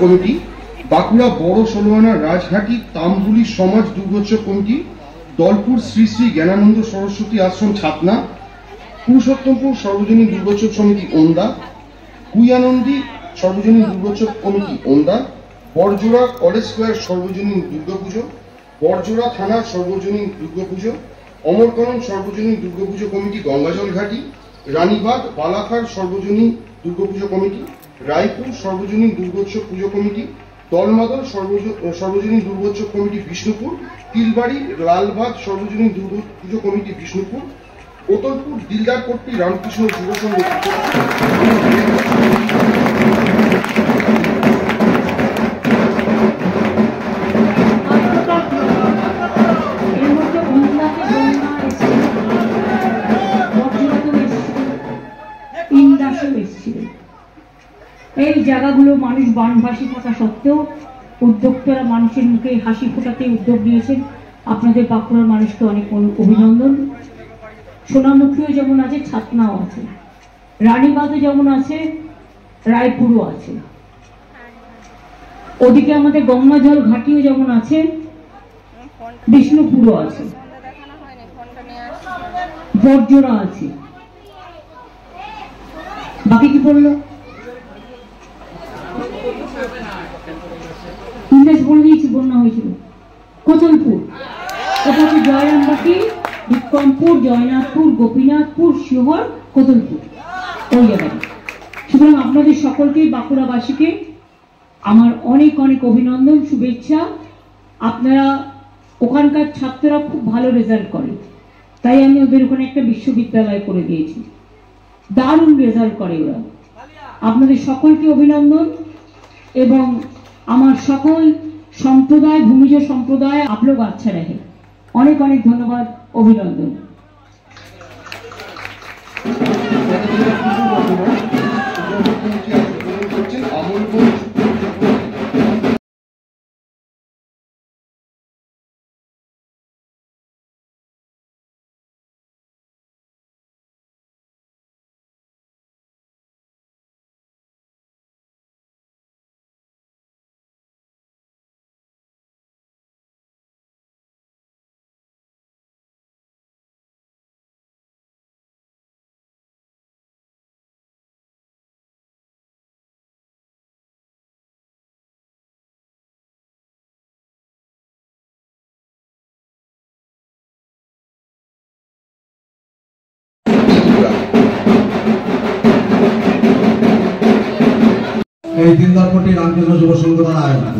Committee, Bankura বড় ষোলোআনা রাজঘাটি তামবুলি সমাজ Durgotsav committee, Dalpur Shri Shri Gyanananda Saraswati Ashram Chhatna, Purushottampur সর্বজনীন দুর্গোৎসব সমিতি ওন্দা, কুইয়ানন্দী সর্বজনীন Durgotsav committee Onda, Barjora college square সর্বজনীন দুর্গাপুজো, বড়জোড়া থানার সর্বজনীন দুর্গাপুজো, অমরকরণ সর্বজনীন দুর্গাপুজো কমিটি গঙ্গাজল ঘাটি, রানীবাগ বালাখার সর্বজনীন দুর্গাপুজো কমিটি, রায়পুর সর্বজনীন দুর্গোৎসব পুজো কমিটি, দলমাদল সর্বজনীন দুর্গোৎসব কমিটি বিষ্ণুপুর, তিলবাড়ি লালবাগ সর্বজনীন দুর্গাপুজো কমিটি বিষ্ণুপুর, কোতলপুর দিলদারপট্টি রামকৃষ্ণ যুব সংঘ। এই জায়গাগুলো মানুষ বানভাসী থাকা সত্ত্বেও উদ্যোক্তারা মানুষের মুখে হাসি ফোটাতে উদ্যোগ নিয়েছেন। আপনাদের বাঁকুড়ার মানুষকে অনেক অভিনন্দন। সোনামুখীও যেমন আছে, ছাতনাও আছে, রানীবাদও যেমন আছে, রায়পুরও আছে, ওদিকে আমাদের গঙ্গাজল ঘাটিও যেমন আছে, বিষ্ণুপুরও আছে, বড়জোড়া আছে। বাকি কি বললো? ইংরেজ বলে দিয়েছি বন্যা হয়েছিল। কোতলপুর, ওটা হচ্ছে জয়রামবাটি, বিক্রমপুর, জয়নাথপুর, গোপীনাথপুর, শিহর, কোতলপুর, ওই জায়গায়। সুতরাং আপনাদের সকলকেই বাঁকুড়াবাসীকে আমার অনেক অনেক অভিনন্দন, শুভেচ্ছা। আপনারা ওখানকার ছাত্ররা খুব ভালো রেজাল্ট করে, তাই আমি ওদের ওখানে একটা বিশ্ববিদ্যালয় করে দিয়েছি। দারুণ রেজাল্ট করে ওরা। আপনাদের সকলকে অভিনন্দন এবং আমার সকল সম্প্রদায়, ভূমিজ সম্প্রদায় आप लोग अच्छा रहे। অনেক অনেক ধন্যবাদ, অভিনন্দন। এই দিলদারপট্টি রামকৃষ্ণ যুব সংঘ দ্বারা আয়োজিত